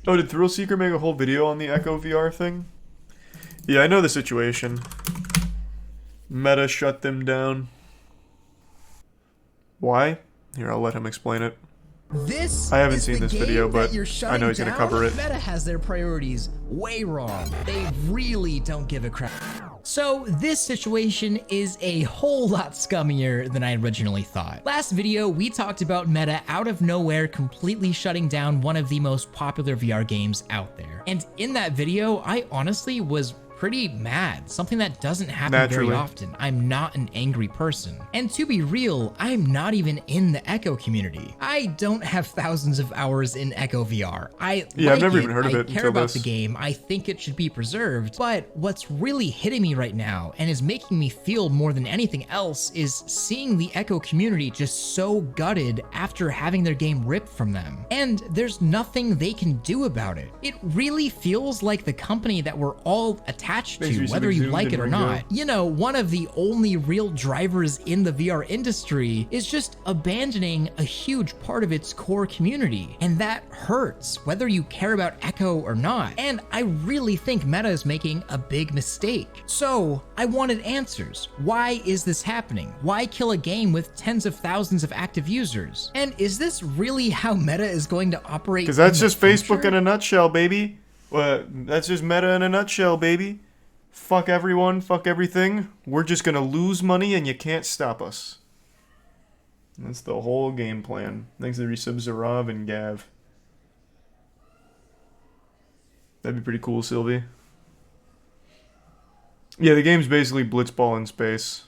Oh, did ThrillSeeker make a whole video on the echovr thing? Yeah, I know the situation. Meta shut them down. Why? Here, I'll let him explain it. This I haven't is seen the this game video, that but you're I know he's shutting gonna cover down? it. Meta has their priorities way wrong. They really don't give a crap. So this situation is a whole lot scummier than I originally thought. Last video, we talked about Meta out of nowhere completely shutting down one of the most popular VR games out there. And in that video, I honestly was pretty mad, something that doesn't happen very often. I'm not an angry person. And to be real, I'm not even in the Echo community. I don't have thousands of hours in Echo VR. I've never even heard of it I care until about this. the game. I think it should be preserved. But what's really hitting me right now and is making me feel more than anything else is seeing the Echo community just so gutted after having their game ripped from them. And there's nothing they can do about it. It really feels like the company that we're all attached to, whether you like it or not. You know, one of the only real drivers in the VR industry is just abandoning a huge part of its core community. And that hurts, whether you care about Echo or not. And I really think Meta is making a big mistake. So I wanted answers. Why is this happening? Why kill a game with tens of thousands of active users? And is this really how Meta is going to operate? Because that's just Facebook in a nutshell, baby. That's just Meta in a nutshell, baby. Fuck everyone, fuck everything. We're just gonna lose money and you can't stop us. That's the whole game plan. Thanks to the resubs Zarav and Gav. That'd be pretty cool, Sylvie. Yeah, the game's basically Blitzball in space.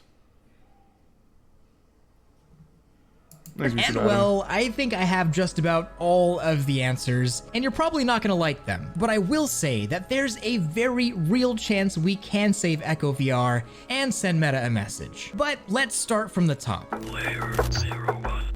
And well, I think I have just about all of the answers, and you're probably not gonna like them. But I will say that there's a very real chance we can save Echo VR and send Meta a message. But let's start from the top.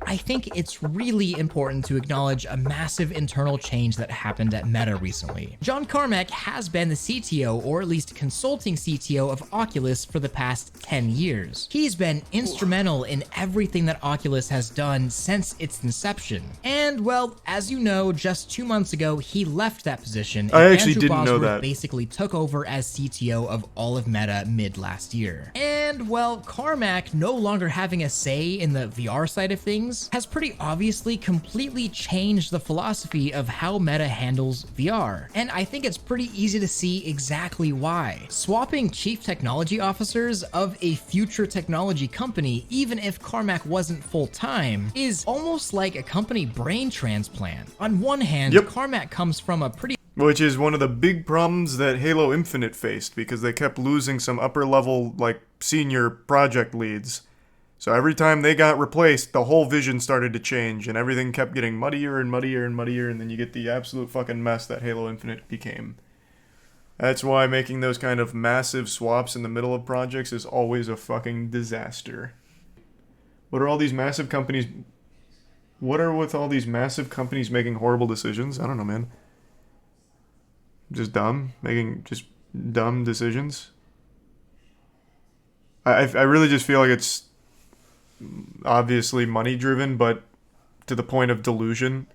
I think it's really important to acknowledge a massive internal change that happened at Meta recently. John Carmack has been the CTO, or at least consulting CTO, of Oculus for the past 10 years. He's been instrumental in everything that Oculus has done since its inception. And well, as you know, just 2 months ago, he left that position. I actually Andrew didn't know Bosworth that. basically took over as CTO of all of Meta mid last year. And well, Carmack no longer having a say in the VR side of things has pretty obviously completely changed the philosophy of how Meta handles VR. And I think it's pretty easy to see exactly why. Swapping chief technology officers of a future technology company, even if Carmack wasn't full-time, is almost like a company brain transplant. On one hand, Carmack comes from a pretty... Which is one of the big problems that Halo Infinite faced, because they kept losing some upper-level, like, senior project leads. So every time they got replaced, the whole vision started to change, and everything kept getting muddier and muddier and muddier, and then you get the absolute fucking mess that Halo Infinite became. That's why making those kind of massive swaps in the middle of projects is always a fucking disaster. What are all these massive companies... What are with all these massive companies making horrible decisions? I don't know, man. Just dumb? Making just dumb decisions? I really just feel like it's obviously money-driven, but to the point of delusion,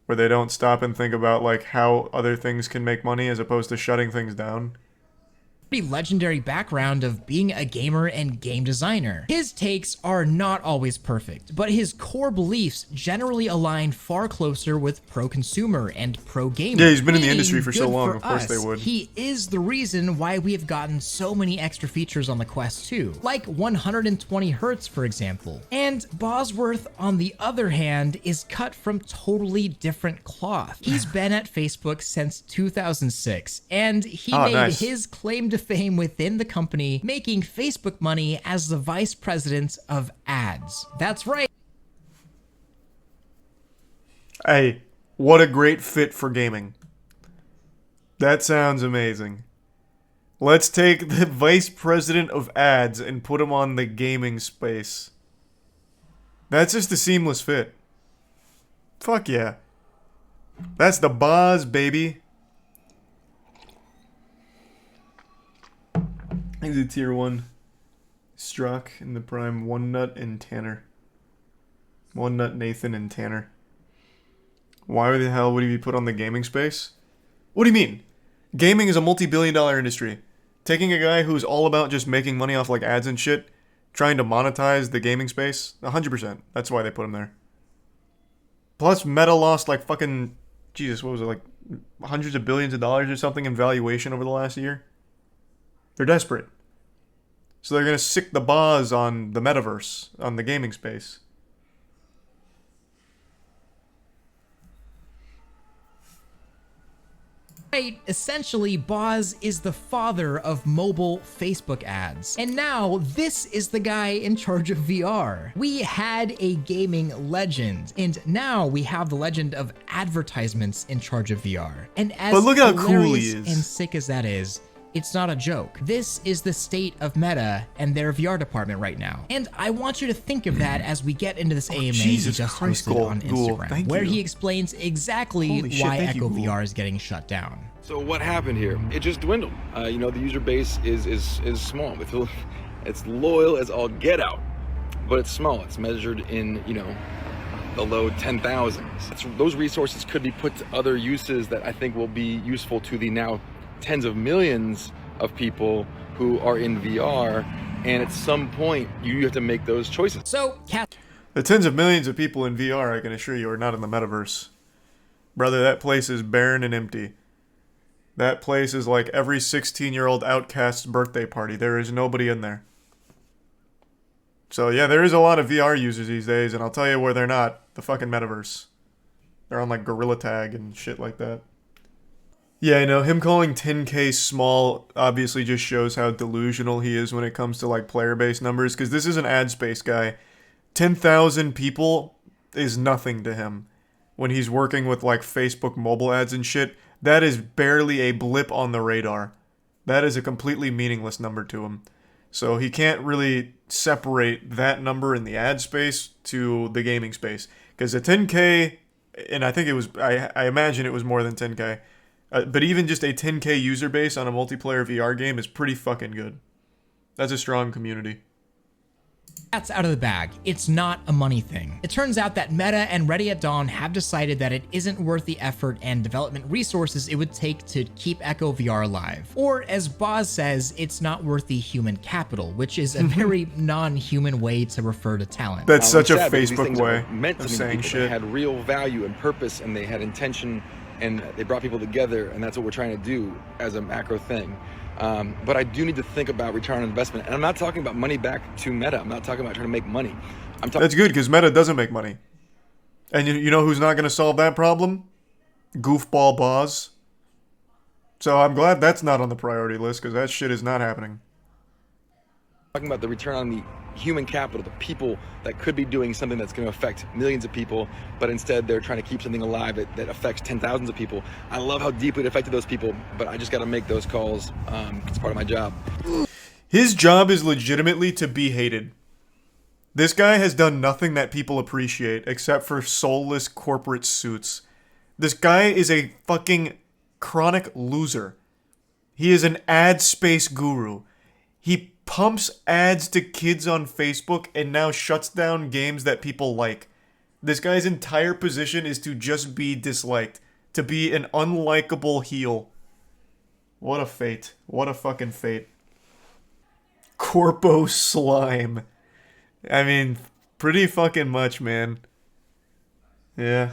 where they don't stop and think about, like, how other things can make money as opposed to shutting things down. Pretty legendary background of being a gamer and game designer. His takes are not always perfect, but his core beliefs generally align far closer with pro-consumer and pro-gamer. Yeah, he's been in the industry for so long, of course they would. He is the reason why we have gotten so many extra features on the Quest 2, like 120 Hz, for example. And Bosworth, on the other hand, is cut from totally different cloth. He's been at Facebook since 2006, and he made his claim to fame within the company, making Facebook money as the vice president of ads. That's right. Hey, what a great fit for gaming. That sounds amazing. Let's take the vice president of ads and put him on the gaming space. That's just a seamless fit. Fuck yeah. That's the boss, baby. He's a tier 1. Struck in the prime. One Nut and Tanner. One Nut, Nathan, and Tanner. Why the hell would he be put on the gaming space? What do you mean? Gaming is a multi-billion-dollar industry. Taking a guy who's all about just making money off like ads and shit, trying to monetize the gaming space, 100%. That's why they put him there. Plus, Meta lost like fucking, Jesus, what was it, like hundreds of billions of dollars or something in valuation over the last year? They're desperate. So they're gonna sick the buzz on the metaverse, on the gaming space. Right, essentially, Boz is the father of mobile Facebook ads. And now, this is the guy in charge of VR. We had a gaming legend, and now we have the legend of advertisements in charge of VR. And as But look how cool he hilarious is. and sick as that is, it's not a joke. This is the state of Meta and their VR department right now. And I want you to think of that as we get into this AMA Jesus he just Christ, posted on Ghoul. Instagram, Thank where you. he explains exactly Holy shit, why thank you, Echo Ghoul. VR is getting shut down. So what happened here? It just dwindled. You know, the user base is small. It's loyal as all get out, but it's small. It's measured in, you know, the low 10,000s. Those resources could be put to other uses that I think will be useful to the now tens of millions of people who are in VR. And at some point, you have to make those choices. So, The tens of millions of people in VR, I can assure you, are not in the metaverse. Brother, that place is barren and empty. That place is like every 16-year-old outcast's birthday party. There is nobody in there. So yeah, there is a lot of VR users these days, and I'll tell you where they're not. The fucking metaverse. They're on like Gorilla Tag and shit like that. Yeah, I know. Him calling 10K small obviously just shows how delusional he is when it comes to like player-based numbers, because this is an ad space guy. 10,000 people is nothing to him. When he's working with like Facebook mobile ads and shit, that is barely a blip on the radar. That is a completely meaningless number to him. So he can't really separate that number in the ad space to the gaming space. Because a 10K, and I think it was, I imagine it was more than 10K. But even just a 10K user base on a multiplayer VR game is pretty fucking good. That's a strong community. That's out of the bag. It's not a money thing. It turns out that Meta and Ready at Dawn have decided that it isn't worth the effort and development resources it would take to keep Echo VR alive. Or as Boz says, it's not worth the human capital, which is a very non-human way to refer to talent. That's such a Sad because these Facebook things way are meant to of meet saying people. They shit. had real value and purpose, and they had intention, and they brought people together, and that's what we're trying to do as a macro thing. But I do need to think about return on investment, and I'm not talking about money back to Meta. I'm not talking about trying to make money. I'm talking. That's good, because Meta doesn't make money. And you know who's not going to solve that problem? Goofball Boz. So I'm glad that's not on the priority list, because that shit is not happening. Talking about the return on the human capital, the people that could be doing something that's going to affect millions of people, but instead they're trying to keep something alive that affects 10,000s of people. I love how deeply it affected those people, but I just got to make those calls. It's part of my job. His job is legitimately to be hated. This guy has done nothing that people appreciate except for soulless corporate suits. This guy is a fucking chronic loser. He is an ad space guru. He pumps ads to kids on Facebook and now shuts down games that people like. This guy's entire position is to just be disliked. To be an unlikable heel. What a fate. What a fucking fate. Corpo slime. I mean, pretty fucking much, man. Yeah.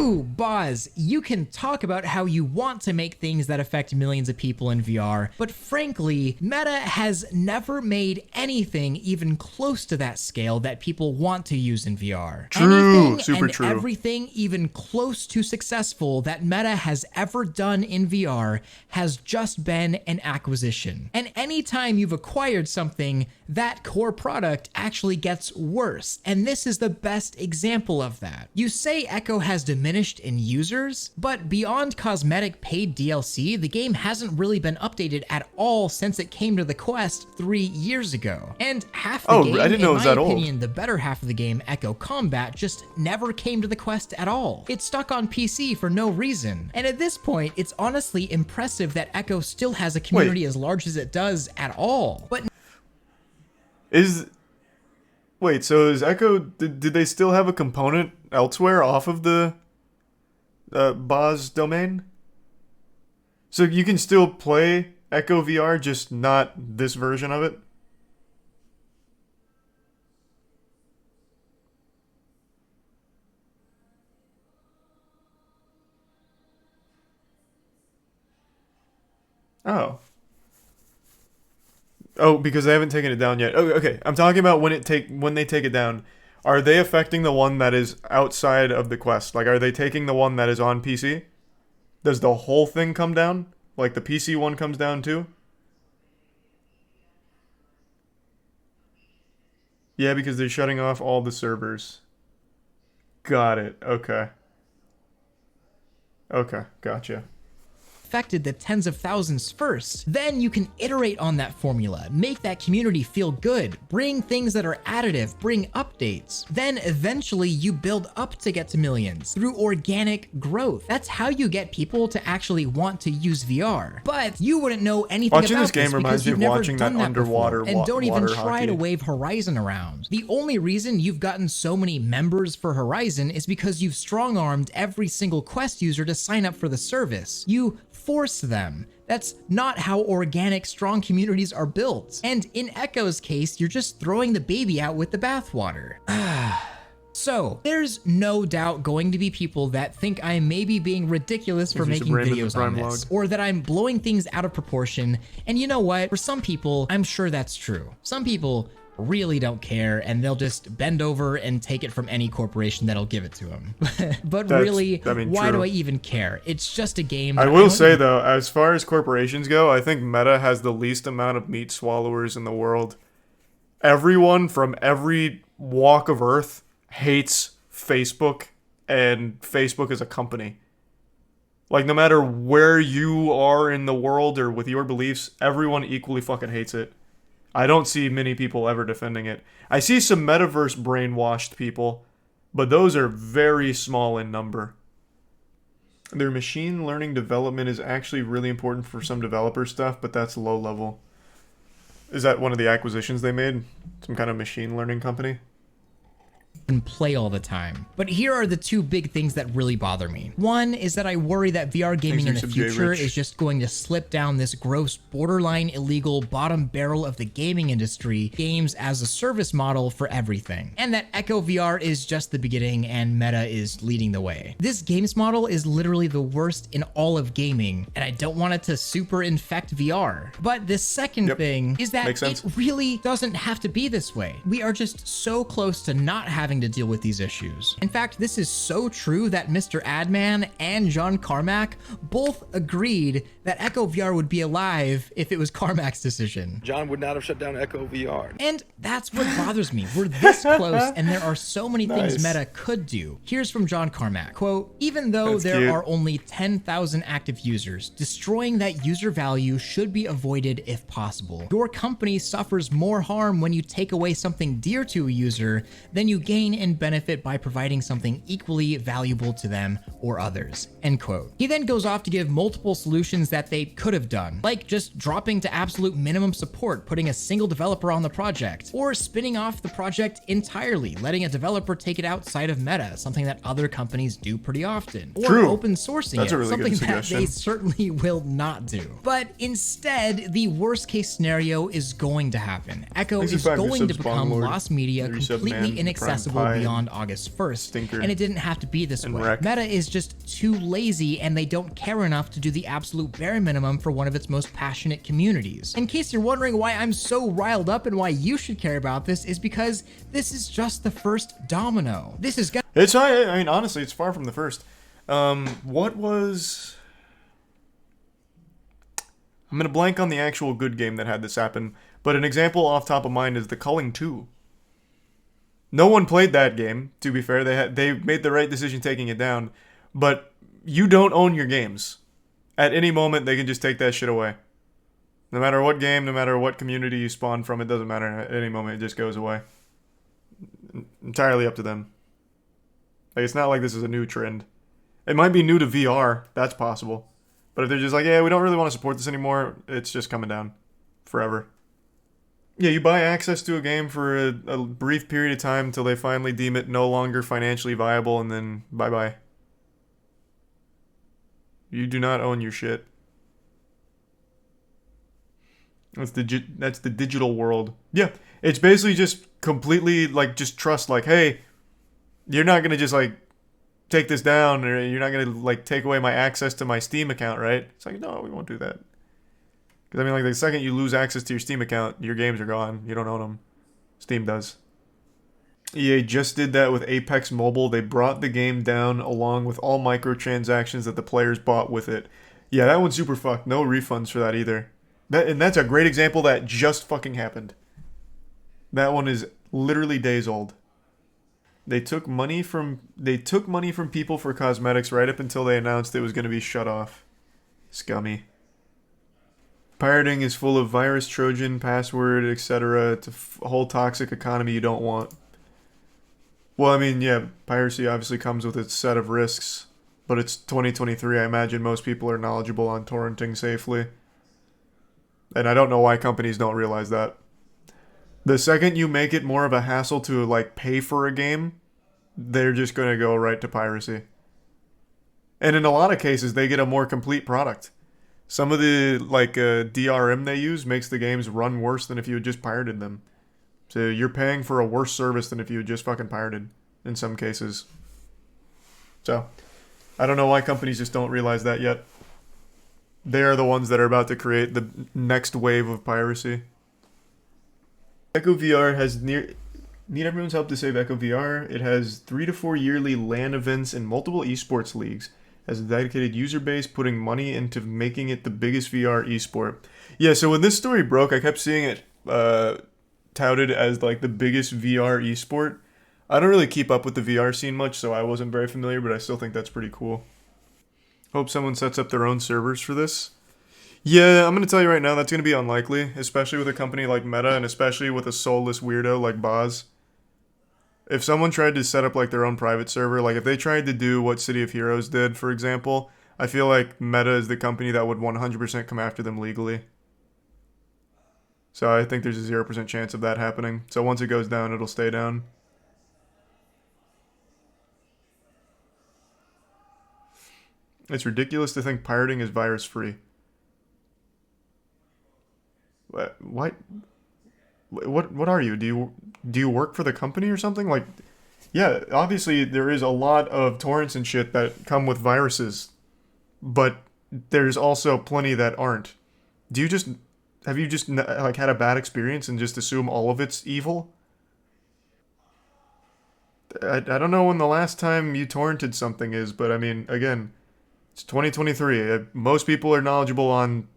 Ooh, Boz, you can talk about how you want to make things that affect millions of people in VR, but frankly, Meta has never made anything even close to that scale that people want to use in VR. True, Anything super and true. everything even close to successful that Meta has ever done in VR has just been an acquisition. And anytime you've acquired something, that core product actually gets worse. And this is the best example of that. You say Echo has diminished in users, but beyond cosmetic paid DLC, the game hasn't really been updated at all since it came to the Quest 3 years ago. And half the game, I didn't know it was in that my old. opinion, the better half of the game, Echo Combat, just never came to the Quest at all. It's stuck on PC for no reason. And at this point, it's honestly impressive that Echo still has a community as large as it does at all. But Wait, Wait, so is Echo... Did they still have a component elsewhere off of the Boz domain? So you can still play Echo VR, just not this version of it? Oh. Oh, because they haven't taken it down yet. Oh, okay. I'm talking about when they take it down. Are they affecting the one that is outside of the Quest? Like, are they taking the one that is on PC? Does the whole thing come down? Like the PC one comes down too? Yeah, because they're shutting off all the servers. Got it. Okay. Okay, gotcha. Affected the tens of thousands first. Then you can iterate on that formula, make that community feel good, bring things that are additive, bring updates. Then eventually you build up to get to millions through organic growth. That's how you get people to actually want to use VR. But you wouldn't know anything Watching about this game this reminds because me you've of never watching done that that underwater before, and don't even water try hockey. to wave Horizon around. The only reason you've gotten so many members for Horizon is because you've strong-armed every single Quest user to sign up for the service. You force them. That's not how organic, strong communities are built. And in Echo's case, you're just throwing the baby out with the bathwater. So, there's no doubt going to be people that think I may be being ridiculous for Is this a making Brandon videos Prime on this, log? or that I'm blowing things out of proportion. And you know what? For some people, I'm sure that's true. Some people really don't care and they'll just bend over and take it from any corporation that'll give it to them. But really, why do true. I even care? It's just a game. I that will don't say even- though, as far as corporations go, I think Meta has the least amount of meat swallowers in the world. Everyone from every walk of earth hates Facebook, and Facebook is a company. Like, no matter where you are in the world or with your beliefs, everyone equally fucking hates it. I don't see many people ever defending it. I see some metaverse brainwashed people, but those are very small in number. Their machine learning development is actually really important for some developer stuff, but that's low level. Is that one of the acquisitions they made? Some kind of machine learning company? and play all the time. But here are the two big things that really bother me. One is that I worry that VR gaming in the future is just going to slip down this gross, borderline illegal bottom barrel of the gaming industry, games as a service model for everything. And that Echo VR is just the beginning and Meta is leading the way. This games model is literally the worst in all of gaming, and I don't want it to super infect VR. But the second thing is that it really doesn't have to be this way. We are just so close to not having to deal with these issues. In fact, this is so true that Mr. Adman and John Carmack both agreed that Echo VR would be alive if it was Carmack's decision. John would not have shut down Echo VR. And that's what bothers me. We're this close and there are so many things Meta could do. Here's from John Carmack, quote, "Even though there are only 10,000 active users, destroying that user value should be avoided if possible. Your company suffers more harm when you take away something dear to a user than you gain and benefit by providing something equally valuable to them or others," end quote. He then goes off to give multiple solutions that they could have done, like just dropping to absolute minimum support, putting a single developer on the project, or spinning off the project entirely, letting a developer take it outside of Meta, something that other companies do pretty often, or open sourcing it, something that they certainly will not do. But instead, the worst case scenario is going to happen. Echo is going to become lost media, completely inaccessible beyond August 1st, and it didn't have to be this way. Meta is just too lazy and they don't care enough to do the absolute bare minimum for one of its most passionate communities. In case you're wondering why I'm so riled up and why you should care about this, is because this is just the first domino. This is I mean, honestly, it's far from the first. What was... I'm gonna blank on the actual good game that had this happen, but an example off top of mind is The Culling 2. No one played that game, to be fair. They made the right decision taking it down, but you don't own your games. At any moment, they can just take that shit away. No matter what game, no matter what community you spawn from, it doesn't matter. At any moment, it just goes away. Entirely up to them. Like, it's not like this is a new trend. It might be new to VR. That's possible. But if they're just like, yeah, we don't really want to support this anymore, it's just coming down forever. Yeah, you buy access to a game for a brief period of time until they finally deem it no longer financially viable, and then bye-bye. You do not own your shit. That's the digital world. Yeah, it's basically just completely like just trust. Like, hey, you're not gonna just like take this down, or you're not gonna like take away my access to my Steam account, right? It's like, no, we won't do that. Because I mean, like the second you lose access to your Steam account, your games are gone. You don't own them. Steam does. EA just did that with Apex Mobile. They brought the game down along with all microtransactions that the players bought with it. Yeah, that one's super fucked. No refunds for that either. And that's a great example that just fucking happened. That one is literally days old. They took money from people for cosmetics right up until they announced it was going to be shut off. Scummy. Pirating is full of virus, Trojan, password, etc. It's a whole toxic economy you don't want. Well, I mean, yeah, piracy obviously comes with its set of risks, but it's 2023. I imagine most people are knowledgeable on torrenting safely. And I don't know why companies don't realize that. The second you make it more of a hassle to like pay for a game, they're just going to go right to piracy. And in a lot of cases, they get a more complete product. Some of the like DRM they use makes the games run worse than if you had just pirated them. So you're paying for a worse service than if you had just fucking pirated in some cases. So I don't know why companies just don't realize that yet. They are the ones that are about to create the next wave of piracy. echovr has need everyone's help to save echovr. It has 3 to 4 yearly LAN events and multiple esports leagues. Has a dedicated user base, putting money into making it the biggest VR esport. Yeah, so when this story broke, I kept seeing it touted as like the biggest VR esport. I don't really keep up with the VR scene much, so I wasn't very familiar, but I still think that's pretty cool. Hope someone sets up their own servers for this. Yeah, I'm going to tell you right now, that's going to be unlikely, especially with a company like Meta, and especially with a soulless weirdo like Boz. If someone tried to set up like their own private server, like if they tried to do what City of Heroes did, for example, I feel like Meta is the company that would 100% come after them legally. So I think there's a 0% chance of that happening. So once it goes down, it'll stay down. It's ridiculous to think pirating is virus-free. What are you? Do you work for the company or something? Like, yeah, obviously there is a lot of torrents and shit that come with viruses, but there's also plenty that aren't. Have you just like had a bad experience and just assume all of it's evil? I don't know when the last time you torrented something is, but I mean, again, it's 2023. Most people are knowledgeable on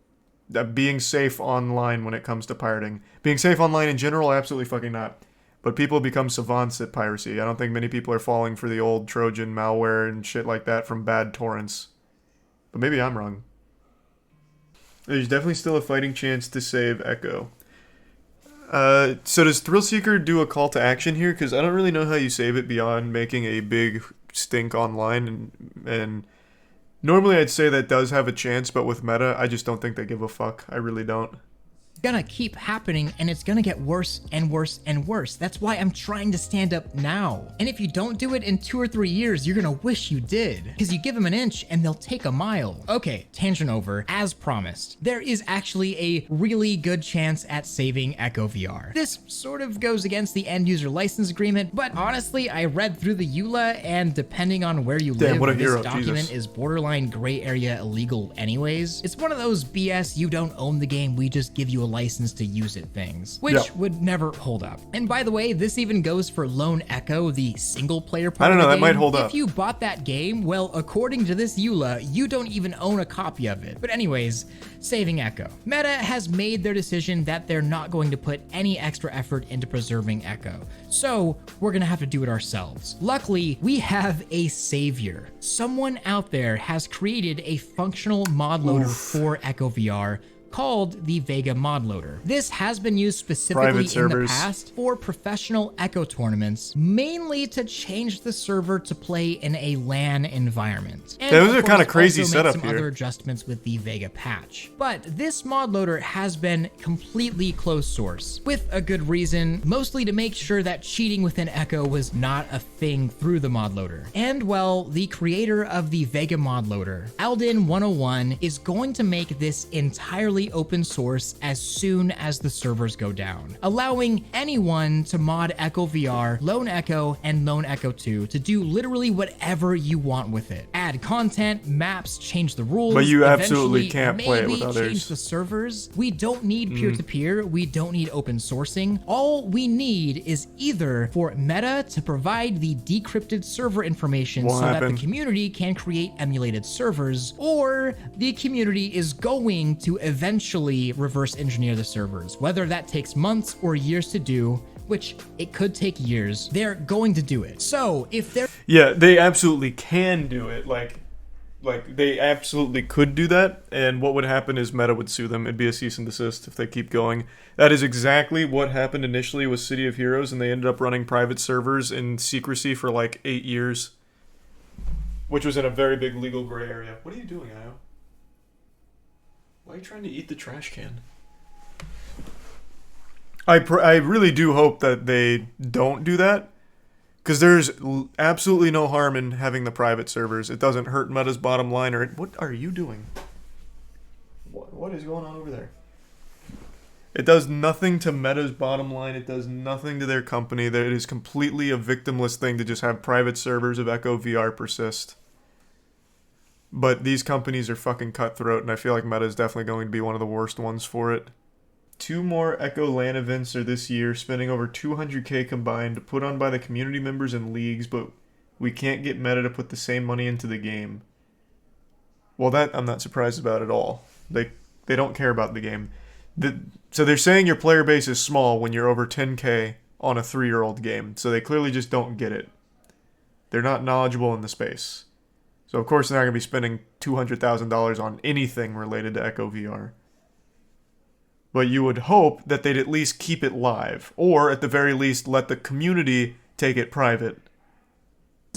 being safe online when it comes to pirating. Being safe online in general, absolutely fucking not. But people become savants at piracy. I don't think many people are falling for the old Trojan malware and shit like that from bad torrents. But maybe I'm wrong. There's definitely still a fighting chance to save Echo. So does ThrillSeeker do a call to action here? Because I don't really know how you save it beyond making a big stink online. And normally I'd say that does have a chance, but with Meta, I just don't think they give a fuck. I really don't. Gonna keep happening, and it's gonna get worse and worse and worse. That's why I'm trying to stand up now. And if you don't do it in 2 or 3 years, you're gonna wish you did. Because you give them an inch and they'll take a mile. Okay, tangent over. As promised, there is actually a really good chance at saving echovr. This sort of goes against the end user license agreement, but honestly, I read through the EULA, and depending on where you live, what a this hero, document Jesus. is borderline gray area illegal anyways. It's one of those BS you don't own the game, we just give you a license to use it things, which would never hold up. And by the way, this even goes for Lone Echo, the single player part I don't of know, the that game. might hold up. If you bought that game, well, according to this EULA, you don't even own a copy of it. But anyways, saving Echo. Meta has made their decision that they're not going to put any extra effort into preserving Echo. So we're gonna have to do it ourselves. Luckily, we have a savior. Someone out there has created a functional mod loader for echovr called the Vega mod loader. This has been used specifically Private in the servers. past for professional Echo tournaments, mainly to change the server to play in a LAN environment. And Those of are kinda course, crazy also make setup some here. other adjustments with the Vega patch. But this mod loader has been completely closed source, with a good reason, mostly to make sure that cheating within Echo was not a thing through the mod loader. And well, the creator of the Vega mod loader, Alden101, is going to make this entirely open source as soon as the servers go down, allowing anyone to mod Echo VR, Lone Echo, and Lone Echo 2 to do literally whatever you want with it. Add content, maps, change the rules. But you absolutely eventually can't play it with maybe others. change the servers. We don't need peer-to-peer. We don't need open sourcing. All we need is either for Meta to provide the decrypted server information What so that happened? the community can create emulated servers, or the community is going to eventually reverse engineer the servers. Whether that takes months or years to do, which it could take years, they're going to do it. So if they're Yeah, they absolutely can do it. Like they absolutely could do that. And what would happen is Meta would sue them. It'd be a cease and desist if they keep going. That is exactly what happened initially with City of Heroes, and they ended up running private servers in secrecy for like 8 years, which was in a very big legal gray area. What are you doing, Io? Why are you trying to eat the trash can? I really do hope that they don't do that, because there's absolutely no harm in having the private servers. It doesn't hurt Meta's bottom line. Or what are you doing? What is going on over there? It does nothing to Meta's bottom line. It does nothing to their company. That it is completely a victimless thing to just have private servers of Echo VR persist. But these companies are fucking cutthroat, and I feel like Meta is definitely going to be one of the worst ones for it. 2 more Echo LAN events are this year, spending over 200k combined, put on by the community members and leagues, but we can't get Meta to put the same money into the game. Well, that I'm not surprised about at all. They don't care about the game. So they're saying your player base is small when you're over 10k on a 3-year-old game, so they clearly just don't get it. They're not knowledgeable in the space. So of course they're not going to be spending $200,000 on anything related to Echo VR. But you would hope that they'd at least keep it live, or at the very least let the community take it private.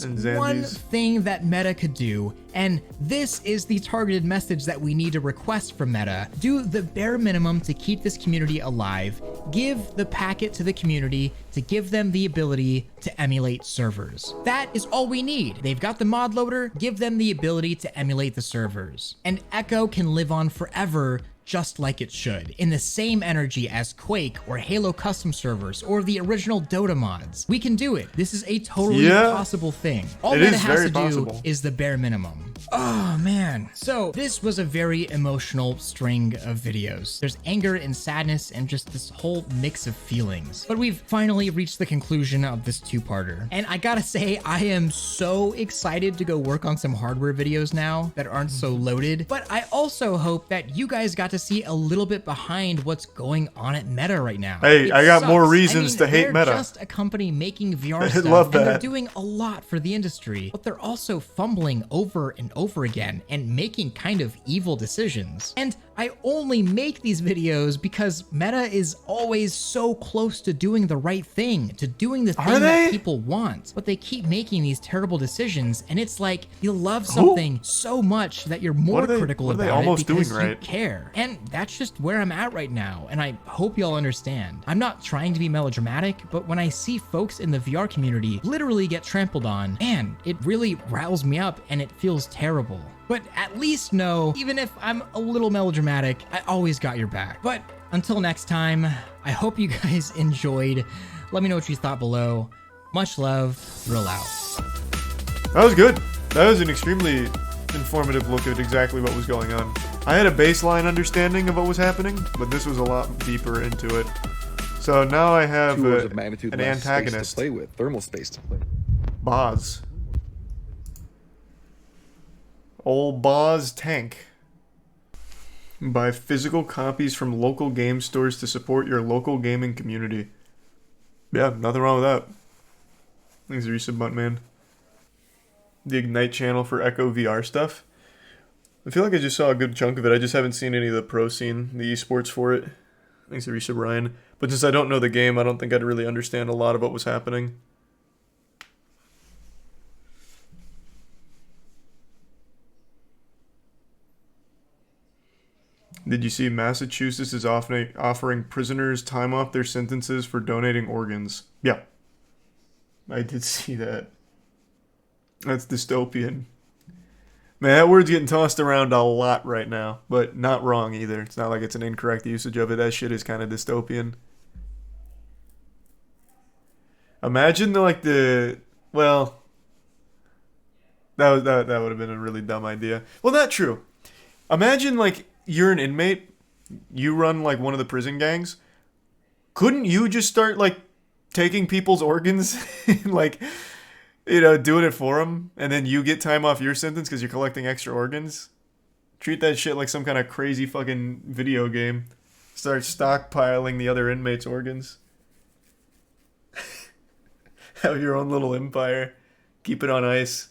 And one Zandy's. thing that Meta could do, and this is the targeted message that we need to request from Meta: do the bare minimum to keep this community alive. Give the packet to the community to give them the ability to emulate servers. That is all we need. They've got the mod loader, give them the ability to emulate the servers. And Echo can live on forever, just like it should, in the same energy as Quake or Halo custom servers or the original Dota mods. We can do it. This is a totally possible thing. All It Meta is has very to do possible. is the bare minimum. Oh man. So this was a very emotional string of videos. There's anger and sadness and just this whole mix of feelings. But we've finally reached the conclusion of this 2-parter. And I gotta say, I am so excited to go work on some hardware videos now that aren't so loaded. But I also hope that you guys got to see a little bit behind what's going on at Meta right now. Hey, It I got more sucks. reasons to hate they're Meta. just a company making VR I stuff, love and they're that. doing a lot for the industry, but they're also fumbling over and over again and making kind of evil decisions. And I only make these videos because Meta is always so close to doing the right thing, to doing the thing that people want, but they keep making these terrible decisions, and it's like you love something so much that you're more critical what are they about almost it because doing you right? care. And that's just where I'm at right now, and I hope y'all understand. I'm not trying to be melodramatic, but when I see folks in the VR community literally get trampled on, man, it really riles me up and it feels terrible. But at least know, even if I'm a little melodramatic, I always got your back. But until next time, I hope you guys enjoyed. Let me know what you thought below. Much love, Thrill out. That was good. That was an extremely informative look at exactly what was going on. I had a baseline understanding of what was happening, but this was a lot deeper into it. So now I have 2 orders of magnitude an less space antagonist, to play with, thermal space to play with. Boz. Old Boz Tank. Buy physical copies from local game stores to support your local gaming community. Yeah, nothing wrong with that. Thanks, Resub Buttman. The Ignite channel for Echo VR stuff. I feel like I just saw a good chunk of it. I just haven't seen any of the pro scene, the esports for it. Thanks to Risa Ryan. But since I don't know the game, I don't think I'd really understand a lot of what was happening. Did you see Massachusetts is offering prisoners time off their sentences for donating organs? Yeah, I did see that. That's dystopian. Man, that word's getting tossed around a lot right now, but not wrong either. It's not like it's an incorrect usage of it. That shit is kind of dystopian. Imagine well, that would have been a really dumb idea. Well, not true. Imagine like you're an inmate, you run like one of the prison gangs. Couldn't you just start like taking people's organs and like doing it for them, and then you get time off your sentence because you're collecting extra organs? Treat that shit like some kind of crazy fucking video game. Start stockpiling the other inmates' organs. Have your own little empire. Keep it on ice.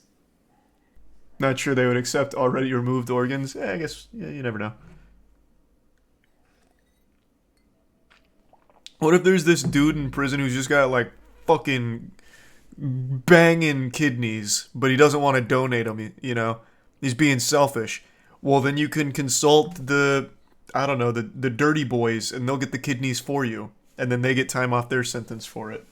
Not sure they would accept already removed organs. I guess, yeah, you never know. What if there's this dude in prison who's just got like fucking banging kidneys, but he doesn't want to donate them, you know? He's being selfish. Well, then you can consult I don't know, the dirty boys, and they'll get the kidneys for you. And then they get time off their sentence for it.